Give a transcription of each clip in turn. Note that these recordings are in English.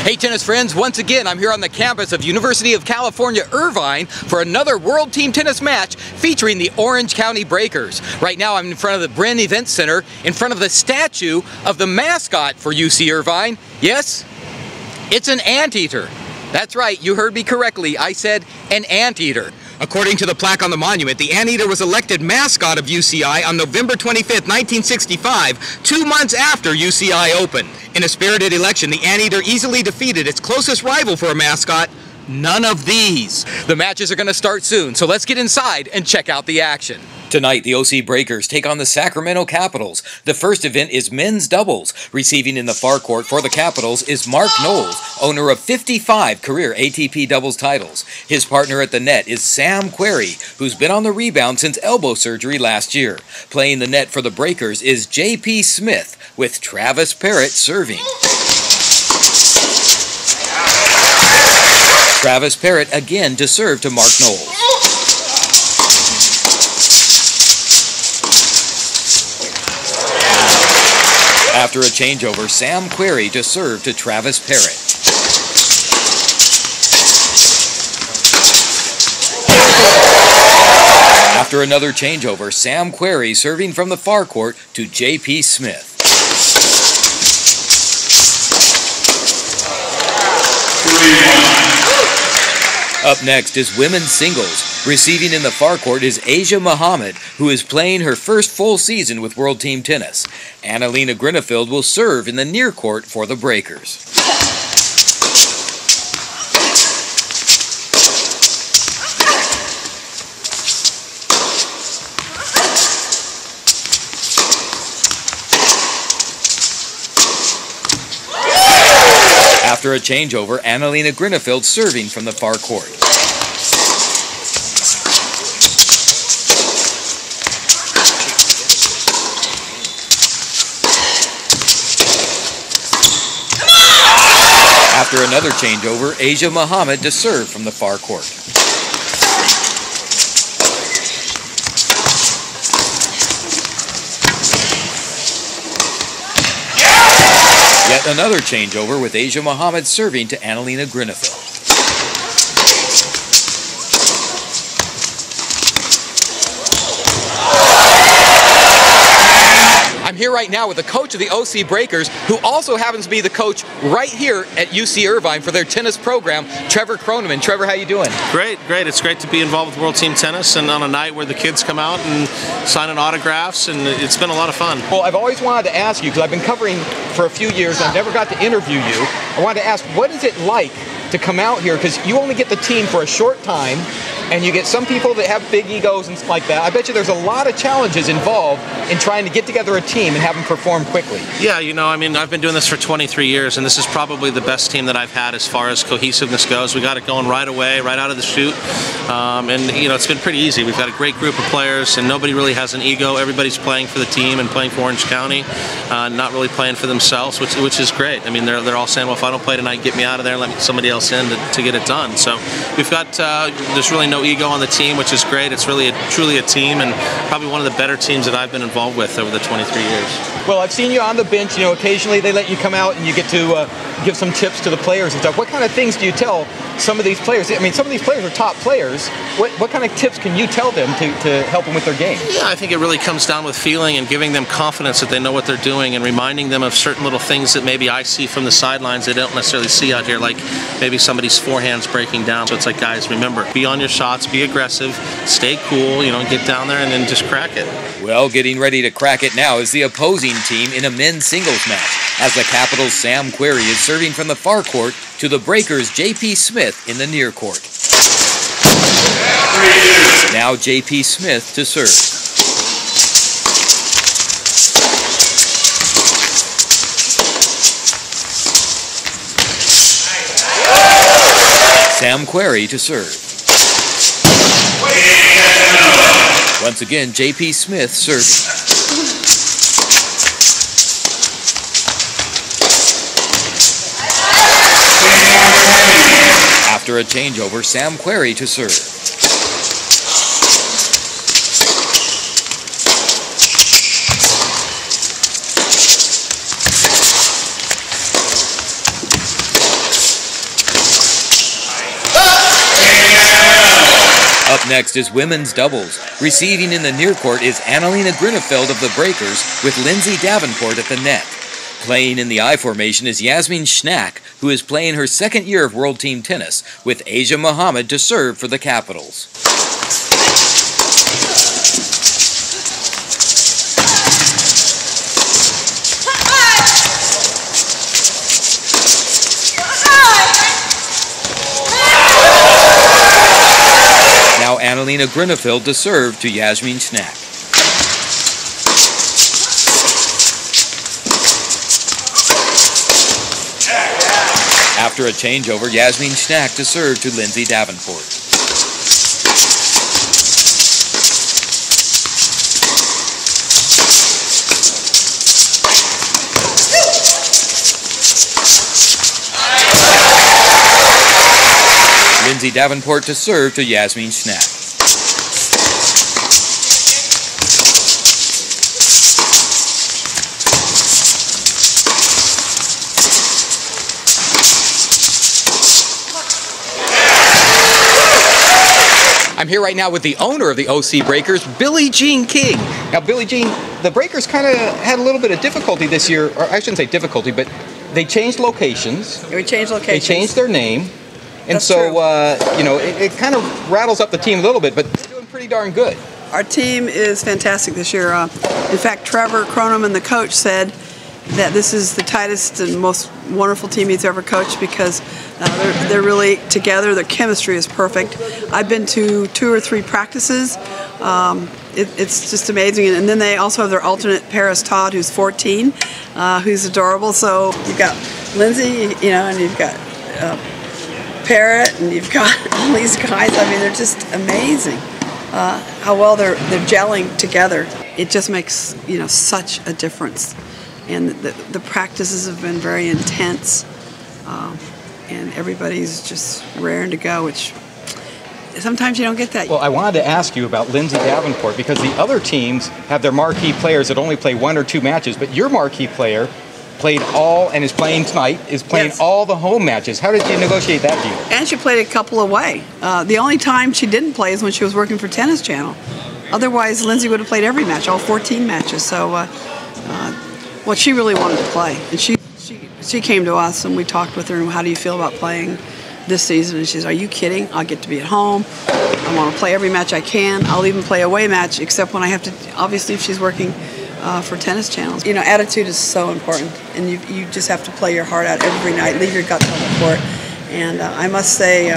Hey tennis friends, once again I'm here on the campus of University of California, Irvine for another World Team Tennis match featuring the Orange County Breakers. Right now I'm in front of the Brin Event Center, in front of the statue of the mascot for UC Irvine. Yes, it's an anteater. That's right, you heard me correctly. I said an anteater. According to the plaque on the monument, the anteater was elected mascot of UCI on November 25th, 1965, 2 months after UCI opened. In a spirited election, the anteater easily defeated its closest rival for a mascot, none of these. The matches are going to start soon, so let's get inside and check out the action. Tonight, the OC Breakers take on the Sacramento Capitals. The first event is men's doubles. Receiving in the far court for the Capitals is Mark Knowles, owner of 55 career ATP doubles titles. His partner at the net is Sam Querrey, who's been on the rebound since elbow surgery last year. Playing the net for the Breakers is J.P. Smith, with Travis Parrott serving. Travis Parrott again to serve to Mark Knowles. After a changeover, Sam Querrey to serve to Travis Parrott. After another changeover, Sam Querrey serving from the far court to J.P. Smith. Up next is women's singles. Receiving in the far court is Asia Muhammad, who is playing her first full season with World Team Tennis. Anna-Lena will serve in the near court for the Breakers. After a changeover, Anna-Lena serving from the far court. After another changeover, Asia Muhammad to serve from the far court. Yet another changeover with Asia Muhammad serving to Anna-Lena I'm here right now with the coach of the OC Breakers, who also happens to be the coach right here at UC Irvine for their tennis program, Trevor Croneman. Trevor, how you doing? Great, great. It's great to be involved with World Team Tennis and on a night where the kids come out and signing autographs, and it's been a lot of fun. Well, I've always wanted to ask you, because I've been covering for a few years and I've never got to interview you. I wanted to ask, what is it like to come out here? Because you only get the team for a short time, and you get some people that have big egos and stuff like that. I bet you there's a lot of challenges involved in trying to get together a team and have them perform quickly. Yeah, you know, I mean, I've been doing this for 23 years, and this is probably the best team that I've had as far as cohesiveness goes. We got it going right away, right out of the chute, and, you know, it's been pretty easy. We've got a great group of players, and nobody really has an ego. Everybody's playing for the team and playing for Orange County, not really playing for themselves, which is great. I mean, they're all saying, well, if I don't play tonight, get me out of there and let somebody else in to get it done. So we've got, there's really no ego on the team, which is great. It's really truly a team, and probably one of the better teams that I've been involved with over the 23 years. Well, I've seen you on the bench. You know, occasionally they let you come out and you get to give some tips to the players and stuff. What kind of things do you tell some of these players? I mean, some of these players are top players. What kind of tips can you tell them to help them with their game? Yeah, I think it really comes down with feeling and giving them confidence that they know what they're doing, and reminding them of certain little things that maybe I see from the sidelines they don't necessarily see out here, like maybe somebody's forehand's breaking down. So it's like, guys, remember, be on your shots, be aggressive, stay cool, you know, get down there and then just crack it. Well, getting ready to crack it now is the opposing team in a men's singles match, as the Capitals' Sam Querrey is serving from the far court to the Breakers' J.P. Smith in the near court. Now J.P. Smith to serve. Sam Querrey to serve. Once again, J.P. Smith serving. After a changeover, Sam Querrey to serve. Up next is women's doubles. Receiving in the near court is Anna-Lena of the Breakers with Lindsay Davenport at the net. Playing in the I formation is Yasmin Schnack, who is playing her second year of World Team Tennis, with Asia Muhammad to serve for the Capitals. Now Anna-Lena to serve to Yasmin Schnack. After a changeover, Yasmin Schnack to serve to Lindsay Davenport. Lindsay Davenport to serve to Yasmin Schnack. I'm here right now with the owner of the OC Breakers, Billie Jean King. Now, Billie Jean, the Breakers kind of had a little bit of difficulty this year, or I shouldn't say difficulty, but they changed locations. We changed locations. They changed their name. And That's so, true. you know, it kind of rattles up the team a little bit, but they're doing pretty darn good. Our team is fantastic this year. In fact, Trevor Croneman, the coach, said that this is the tightest and most wonderful team he's ever coached because they're really together. Their chemistry is perfect. I've been to 2 or 3 practices. It's just amazing. And then they also have their alternate, Paris Todd, who's 14, who's adorable. So you've got Lindsay, you know, and you've got Parrot, and you've got all these guys. I mean, they're just amazing. How well they're gelling together. It just makes, you know, such a difference. And the practices have been very intense, and everybody's just raring to go, which sometimes you don't get that. Well, I wanted to ask you about Lindsay Davenport, because the other teams have their marquee players that only play 1 or 2 matches, but your marquee player played all, and is playing tonight, is playing Yes. all the home matches. How did you negotiate that deal? And she played a couple away. The only time she didn't play is when she was working for Tennis Channel. Otherwise, Lindsay would have played every match, all 14 matches. So, well, she really wanted to play, and she came to us and we talked with her. And how do you feel about playing this season? And she says, "Are you kidding? I'll get to be at home. I want to play every match I can. I'll even play away match, except when I have to. Obviously, if she's working for Tennis Channels, you know, attitude is so important, and you just have to play your heart out every night, leave your guts on the court. And I must say,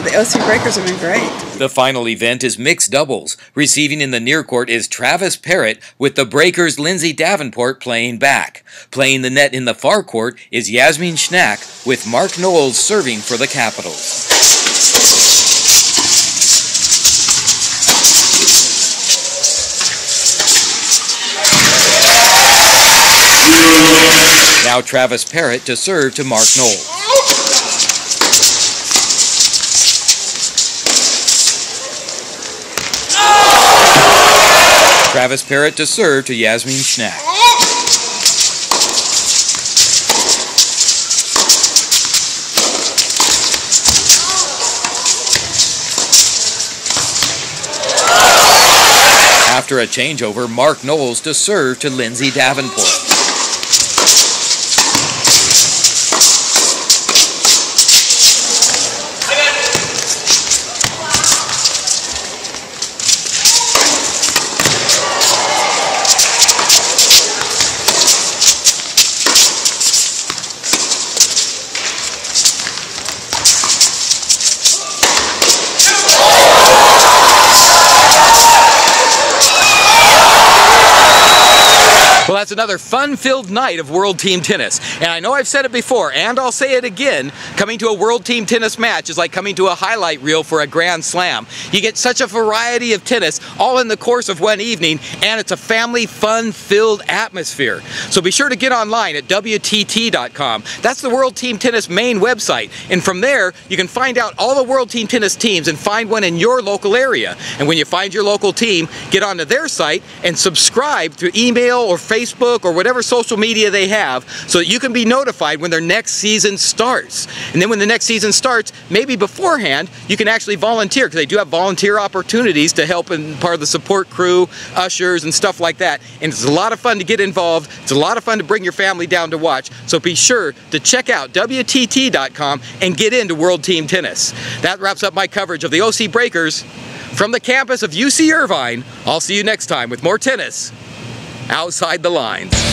the OC Breakers have been great." The final event is mixed doubles. Receiving in the near court is Travis Parrott, with the Breakers' Lindsay Davenport playing back. Playing the net in the far court is Yasmin Schnack, with Mark Knowles serving for the Capitals. Now Travis Parrott to serve to Mark Knowles. Travis Parrott to serve to Yasmin Schnack. After a changeover, Mark Knowles to serve to Lindsay Davenport. Well, that's another fun-filled night of World Team Tennis. And I know I've said it before, and I'll say it again, coming to a World Team Tennis match is like coming to a highlight reel for a Grand Slam. You get such a variety of tennis, all in the course of one evening, and it's a family, fun-filled atmosphere. So be sure to get online at WTT.com. That's the World Team Tennis main website. And from there, you can find out all the World Team Tennis teams and find one in your local area. And when you find your local team, get onto their site and subscribe through email or Facebook or whatever social media they have so that you can be notified when their next season starts. And then when the next season starts, maybe beforehand, you can actually volunteer, because they do have volunteer opportunities to help in part of the support crew, ushers, and stuff like that. And it's a lot of fun to get involved. It's a lot of fun to bring your family down to watch. So be sure to check out WTT.com and get into World Team Tennis. That wraps up my coverage of the OC Breakers from the campus of UC Irvine. I'll see you next time with more tennis outside the lines.